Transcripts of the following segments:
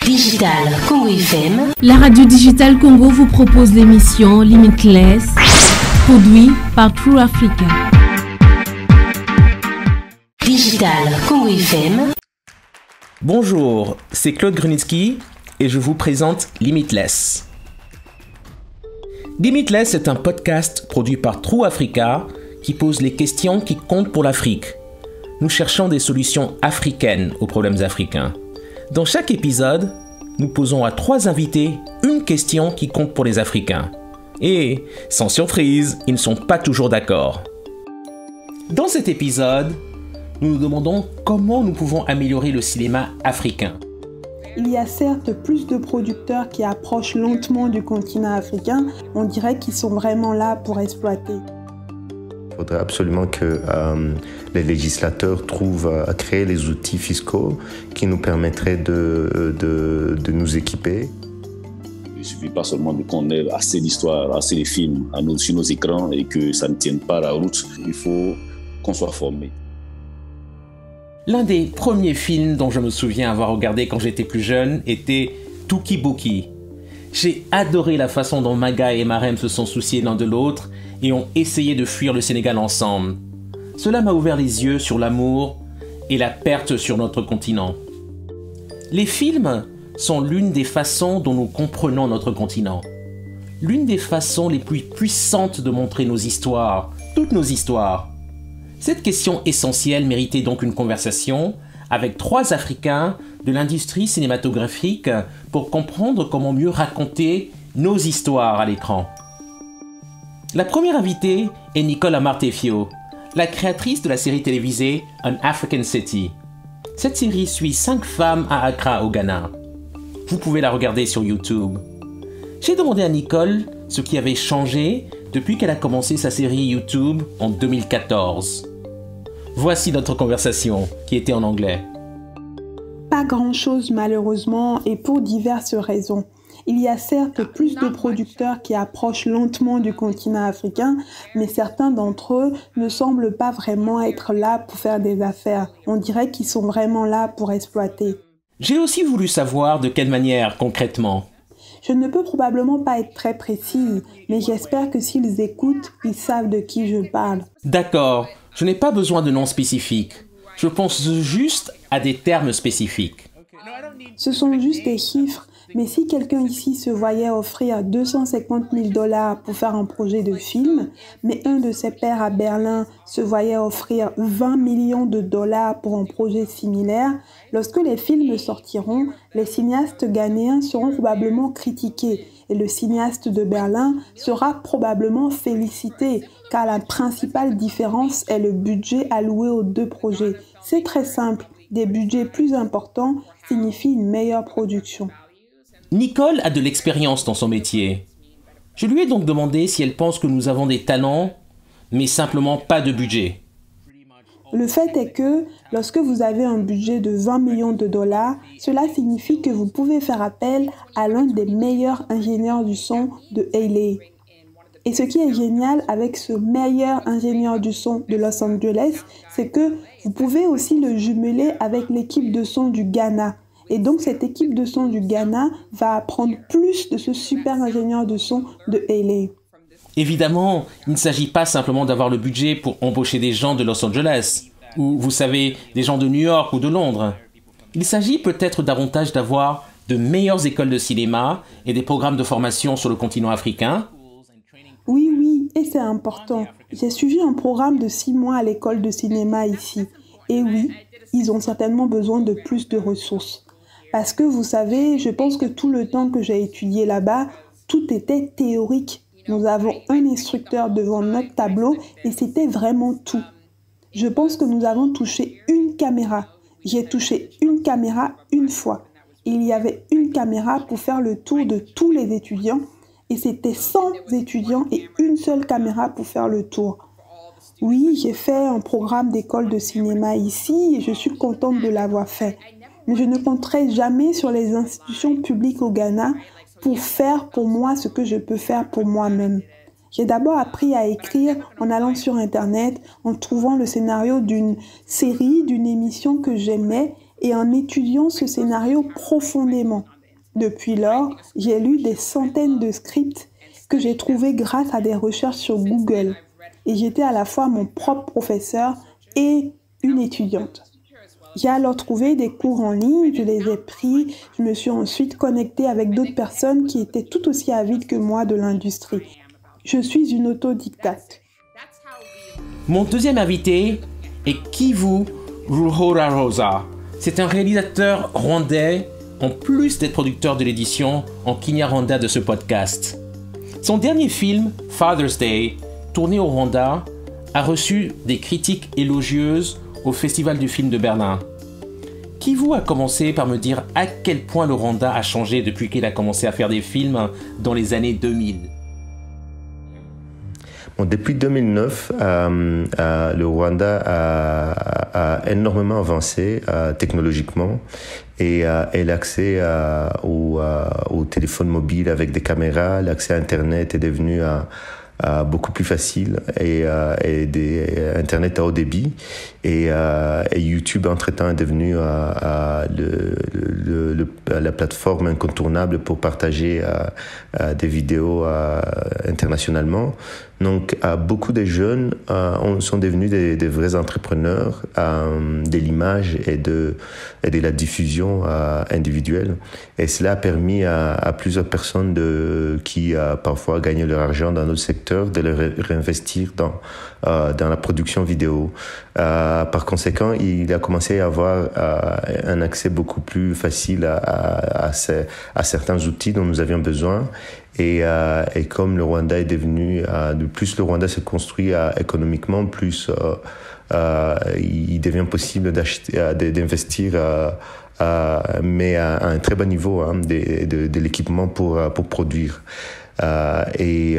Digital Congo FM. La radio Digital Congo vous propose l'émission Limitless, produit par True Africa. Digital Congo FM. Bonjour, c'est Claude Grunitzky et je vous présente Limitless. Limitless est un podcast produit par True Africa qui pose les questions qui comptent pour l'Afrique. Nous cherchons des solutions africaines aux problèmes africains. Dans chaque épisode, nous posons à 3 invités une question qui compte pour les Africains. Et, sans surprise, ils ne sont pas toujours d'accord. Dans cet épisode, nous nous demandons comment nous pouvons améliorer le cinéma africain. Il y a certes plus de producteurs qui approchent lentement du continent africain. On dirait qu'ils sont vraiment là pour exploiter. Il faudrait absolument que les législateurs trouvent à créer les outils fiscaux qui nous permettraient de nous équiper. Il ne suffit pas seulement qu'on ait assez d'histoires, assez de films sur nos écrans et que ça ne tienne pas la route. Il faut qu'on soit formé. L'un des premiers films dont je me souviens avoir regardé quand j'étais plus jeune était Touki Bouki. J'ai adoré la façon dont Maga et Marem se sont souciés l'un de l'autre et ont essayé de fuir le Sénégal ensemble. Cela m'a ouvert les yeux sur l'amour et la perte sur notre continent. Les films sont l'une des façons dont nous comprenons notre continent. L'une des façons les plus puissantes de montrer nos histoires, toutes nos histoires. Cette question essentielle méritait donc une conversation avec 3 Africains de l'industrie cinématographique pour comprendre comment mieux raconter nos histoires à l'écran. La première invitée est Nicole Amartefio, la créatrice de la série télévisée An African City. Cette série suit 5 femmes à Accra au Ghana. Vous pouvez la regarder sur YouTube. J'ai demandé à Nicole ce qui avait changé depuis qu'elle a commencé sa série YouTube en 2014. Voici notre conversation qui était en anglais. Pas grand-chose malheureusement et pour diverses raisons. Il y a certes plus de producteurs qui approchent lentement du continent africain, mais certains d'entre eux ne semblent pas vraiment être là pour faire des affaires. On dirait qu'ils sont vraiment là pour exploiter. J'ai aussi voulu savoir de quelle manière concrètement. Je ne peux probablement pas être très précise, mais j'espère que s'ils écoutent, ils savent de qui je parle. D'accord, je n'ai pas besoin de noms spécifiques. Je pense juste à des termes spécifiques. Ce sont juste des chiffres, mais si quelqu'un ici se voyait offrir 250 000 $ pour faire un projet de film, mais un de ses pairs à Berlin se voyait offrir 20 millions de $ pour un projet similaire, lorsque les films sortiront, les cinéastes ghanéens seront probablement critiqués et le cinéaste de Berlin sera probablement félicité, car la principale différence est le budget alloué aux 2 projets. C'est très simple, des budgets plus importants signifient une meilleure production. Nicole a de l'expérience dans son métier. Je lui ai donc demandé si elle pense que nous avons des talents, mais simplement pas de budget. Le fait est que, lorsque vous avez un budget de 20 millions de $, cela signifie que vous pouvez faire appel à l'un des meilleurs ingénieurs du son de LA. Et ce qui est génial avec ce meilleur ingénieur du son de Los Angeles, c'est que vous pouvez aussi le jumeler avec l'équipe de son du Ghana. Et donc, cette équipe de son du Ghana va apprendre plus de ce super ingénieur de son de LA. Évidemment, il ne s'agit pas simplement d'avoir le budget pour embaucher des gens de Los Angeles, ou, vous savez, des gens de New York ou de Londres. Il s'agit peut-être davantage d'avoir de meilleures écoles de cinéma et des programmes de formation sur le continent africain. Oui, et c'est important. J'ai suivi un programme de 6 mois à l'école de cinéma ici. Et oui, ils ont certainement besoin de plus de ressources. Parce que vous savez, je pense que tout le temps que j'ai étudié là-bas, tout était théorique. Nous avons un instructeur devant notre tableau et c'était vraiment tout. Je pense que nous avons touché une caméra. J'ai touché une caméra une fois. Il y avait une caméra pour faire le tour de tous les étudiants et c'était 100 étudiants et une seule caméra pour faire le tour. Oui, j'ai fait un programme d'école de cinéma ici et je suis contente de l'avoir fait. Mais je ne compterai jamais sur les institutions publiques au Ghana pour faire pour moi ce que je peux faire pour moi-même. J'ai d'abord appris à écrire en allant sur Internet, en trouvant le scénario d'une série, d'une émission que j'aimais et en étudiant ce scénario profondément. Depuis lors, j'ai lu des centaines de scripts que j'ai trouvés grâce à des recherches sur Google. Et j'étais à la fois mon propre professeur et une étudiante. J'ai alors trouvé des cours en ligne, je les ai pris, je me suis ensuite connectée avec d'autres personnes qui étaient tout aussi avides que moi de l'industrie. Je suis une autodidacte. Mon deuxième invité est Kivu Ruhorahosa. C'est un réalisateur rwandais, en plus d'être producteur de l'édition en Kinyarwanda de ce podcast. Son dernier film, Father's Day, tourné au Rwanda, a reçu des critiques élogieuses au Festival du film de Berlin. Kivu a commencé par me dire à quel point le Rwanda a changé depuis qu'il a commencé à faire des films dans les années 2000. Bon, depuis 2009, le Rwanda a énormément avancé technologiquement et l'accès au téléphone mobile avec des caméras, l'accès à Internet est devenu beaucoup plus facile et Internet à haut débit et YouTube entre-temps est devenu la plateforme incontournable pour partager des vidéos internationalement. Donc beaucoup de jeunes sont devenus des vrais entrepreneurs de l'image et de la diffusion individuelle. Et cela a permis à plusieurs personnes qui parfois gagnaient leur argent dans d'autres secteurs de le réinvestir dans la production vidéo. Par conséquent, il a commencé à y avoir un accès beaucoup plus facile à certains outils dont nous avions besoin. Et comme le Rwanda est devenu, plus le Rwanda se construit économiquement, plus il devient possible d'investir, mais à un très bas niveau de l'équipement pour produire. Et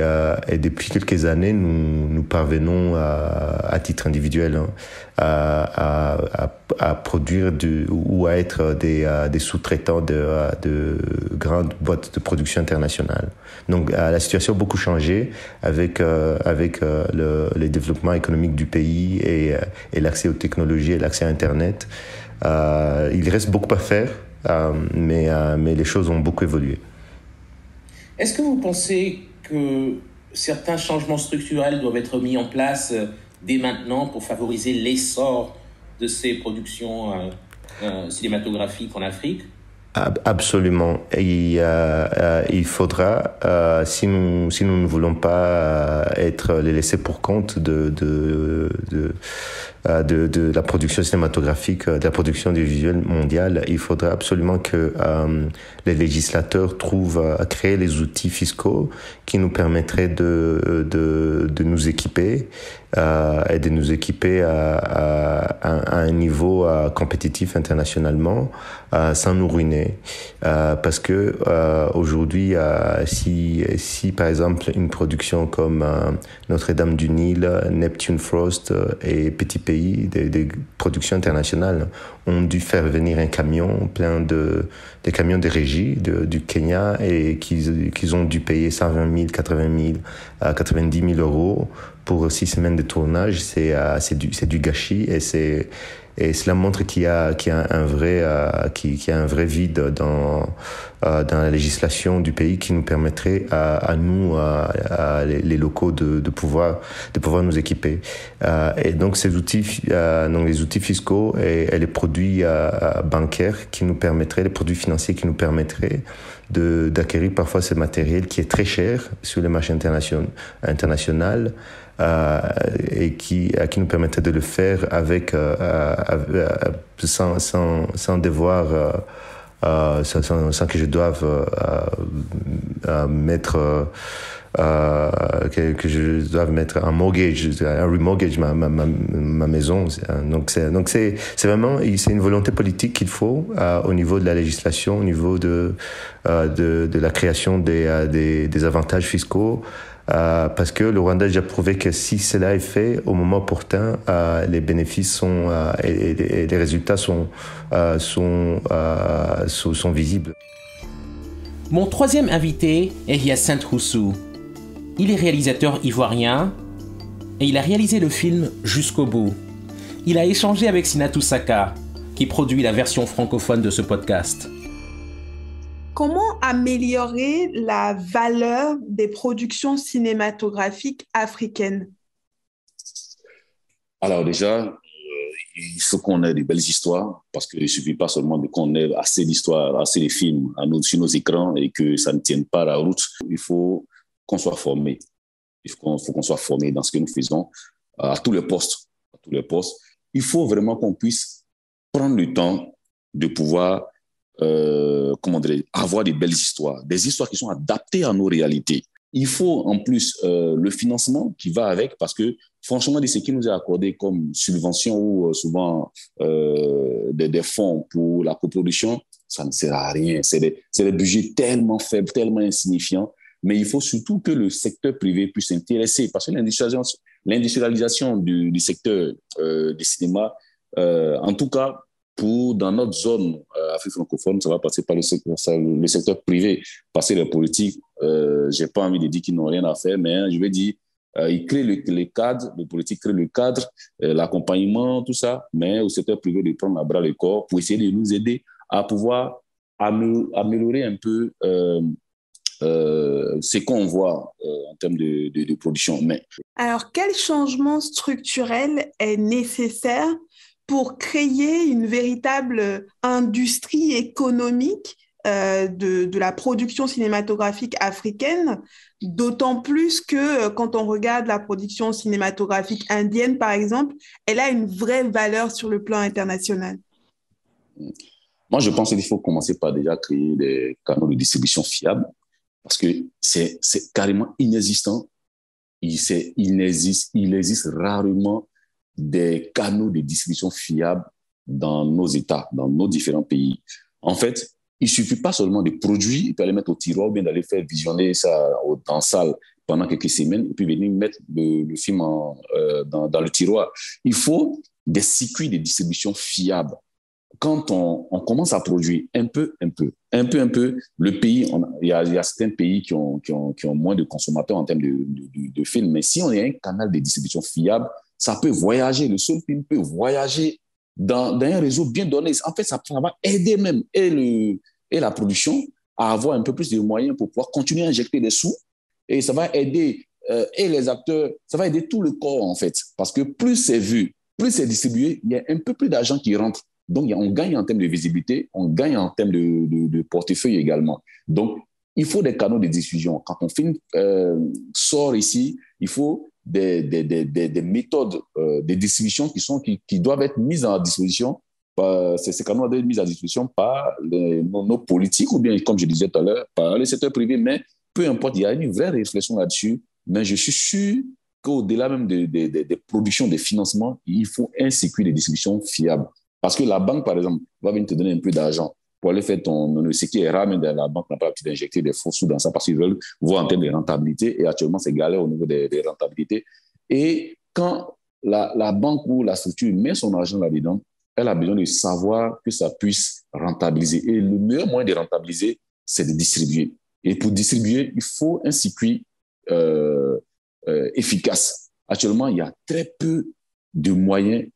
depuis quelques années, nous parvenons à titre individuel à produire ou à être des sous-traitants de grandes boîtes de production internationales. Donc la situation a beaucoup changé avec le développement économique du pays et l'accès aux technologies et l'accès à Internet. Il reste beaucoup à faire, mais les choses ont beaucoup évolué. Est-ce que vous pensez que certains changements structurels doivent être mis en place dès maintenant pour favoriser l'essor de ces productions cinématographiques en Afrique ? Absolument. Et, il faudra, si nous ne voulons pas être les laissés pour compte de la production cinématographique, de la production visuelle mondiale, il faudra absolument que les législateurs trouvent à créer les outils fiscaux qui nous permettraient de nous équiper et de nous équiper à un niveau compétitif internationalement sans nous ruiner. Parce que aujourd'hui, si par exemple une production comme Notre-Dame du Nil, Neptune Frost et Petit Pays, des productions internationales, ont dû faire venir un camion plein des camions de régie du Kenya et qu'ils ont dû payer 120 000, 80 000, 90 000 euros pour 6 semaines de tournage. C'est du gâchis et cela montre qu'il y a un vrai vide dans la législation du pays qui nous permettrait à nous, les locaux, de pouvoir nous équiper. Et donc ces outils, les outils fiscaux et les produits bancaires qui nous permettraient, les produits financiers qui nous permettraient d'acquérir parfois ce matériel qui est très cher sur les marchés international. Et qui nous permettait de le faire sans devoir sans que je doive mettre un mortgage, un remortgage ma maison. Donc c'est vraiment une volonté politique qu'il faut au niveau de la législation, au niveau de la création des avantages fiscaux. Parce que le Rwanda a déjà prouvé que si cela est fait au moment opportun, les bénéfices et les résultats sont visibles. Mon troisième invité est Hyacinthe Roussou. Il est réalisateur ivoirien et il a réalisé le film Jusqu'au bout. Il a échangé avec Sinatou Saka, qui produit la version francophone de ce podcast. Comment améliorer la valeur des productions cinématographiques africaines? Alors déjà, il faut qu'on ait des belles histoires, parce qu'il ne suffit pas seulement qu'on ait assez d'histoires, assez de films sur nos écrans et que ça ne tienne pas la route. Il faut qu'on soit formé. Il faut qu'on soit formé dans ce que nous faisons à tous les postes. Il faut vraiment qu'on puisse prendre le temps de pouvoir avoir des belles histoires, des histoires qui sont adaptées à nos réalités. Il faut en plus le financement qui va avec, parce que franchement, de ce qui nous est accordé comme subvention ou souvent des fonds pour la coproduction, ça ne sert à rien. C'est des budgets tellement faibles, tellement insignifiants. Mais il faut surtout que le secteur privé puisse s'intéresser, parce que l'industrialisation du secteur du cinéma, en tout cas, dans notre zone Afrique francophone, ça va passer par le secteur privé, passer les politiques. Je n'ai pas envie de dire qu'ils n'ont rien à faire, mais je vais dire, ils créent le cadre, les politiques créent le cadre, l'accompagnement, tout ça, mais au secteur privé de prendre à bras le corps pour essayer de nous aider à pouvoir améliorer un peu ce qu'on voit en termes de production. Alors, quel changement structurel est nécessaire pour créer une véritable industrie économique de la production cinématographique africaine, d'autant plus que quand on regarde la production cinématographique indienne, par exemple, elle a une vraie valeur sur le plan international? Moi, je pense qu'il faut commencer par déjà créer des canaux de distribution fiables, parce que c'est carrément inexistant. Il existe rarement des canaux de distribution fiables dans nos États, dans nos différents pays. En fait, il ne suffit pas seulement de produire et puis aller mettre au tiroir ou bien d'aller faire visionner ça en salle pendant quelques semaines et puis venir mettre le film dans le tiroir. Il faut des circuits de distribution fiables. Quand on commence à produire un peu, le pays, il y a certains pays qui ont moins de consommateurs en termes de films, mais si on a un canal de distribution fiable, ça peut voyager, le seul film peut voyager dans un réseau bien donné. En fait, ça va aider même et la production à avoir un peu plus de moyens pour pouvoir continuer à injecter des sous, et ça va aider et les acteurs, ça va aider tout le corps en fait, parce que plus c'est vu, plus c'est distribué, il y a un peu plus d'argent qui rentre. Donc, on gagne en termes de visibilité, on gagne en termes de portefeuille également. Donc, il faut des canaux de diffusion. Quand un film sort ici, il faut des méthodes de distribution qui doivent être mises à disposition. Ces canaux doivent être mis à disposition par nos politiques ou bien, comme je disais tout à l'heure, par le secteur privé. Mais peu importe, il y a une vraie réflexion là-dessus. Mais je suis sûr qu'au-delà même des productions, des financements, il faut un circuit de distribution fiable. Parce que la banque, par exemple, va venir te donner un peu d'argent pour aller faire ce qui est rare, mais la banque n'a pas l'habitude d'injecter des faux sous dans ça parce qu'ils veulent voir en termes de rentabilité. Et actuellement, c'est galère au niveau des rentabilités. Et quand la banque ou la structure met son argent là-dedans, elle a besoin de savoir que ça puisse rentabiliser. Et le meilleur moyen de rentabiliser, c'est de distribuer. Et pour distribuer, il faut un circuit efficace. Actuellement, il y a très peu de moyens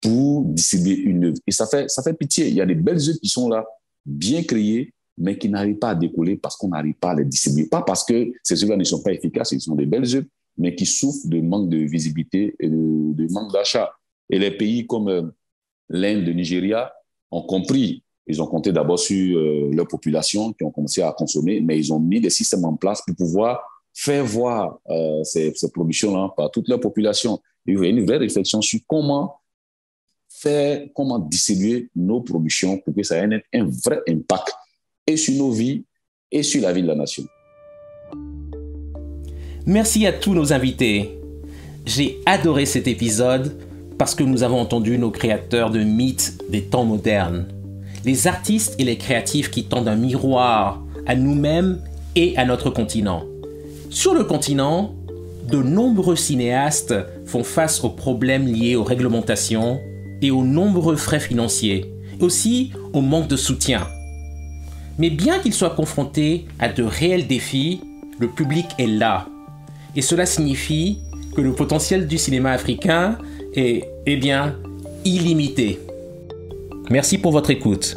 pour distribuer une œuvre. Et ça fait pitié. Il y a des belles œuvres qui sont là, bien créées, mais qui n'arrivent pas à décoller parce qu'on n'arrive pas à les distribuer. Pas parce que ces œuvres ne sont pas efficaces, ils sont des belles œuvres, mais qui souffrent de manque de visibilité et de manque d'achat. Et les pays comme l'Inde, le Nigeria ont compris. Ils ont compté d'abord sur leur population qui ont commencé à consommer, mais ils ont mis des systèmes en place pour pouvoir faire voir ces productions-là par toute leur population. Il y a une vraie réflexion sur comment distribuer nos productions pour que ça ait un vrai impact et sur nos vies et sur la vie de la nation. Merci à tous nos invités. J'ai adoré cet épisode parce que nous avons entendu nos créateurs de mythes des temps modernes. Les artistes et les créatifs qui tendent un miroir à nous-mêmes et à notre continent. Sur le continent, de nombreux cinéastes font face aux problèmes liés aux réglementations et aux nombreux frais financiers, aussi au manque de soutien. Mais bien qu'ils soient confrontés à de réels défis, le public est là. Et cela signifie que le potentiel du cinéma africain est, illimité. Merci pour votre écoute.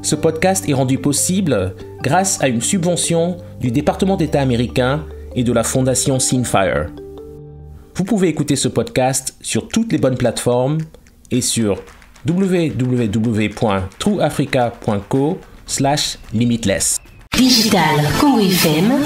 Ce podcast est rendu possible grâce à une subvention du département d'État américain et de la fondation Seenfire. Vous pouvez écouter ce podcast sur toutes les bonnes plateformes et sur www.trueafrica.co/limitless. Digital Congo FM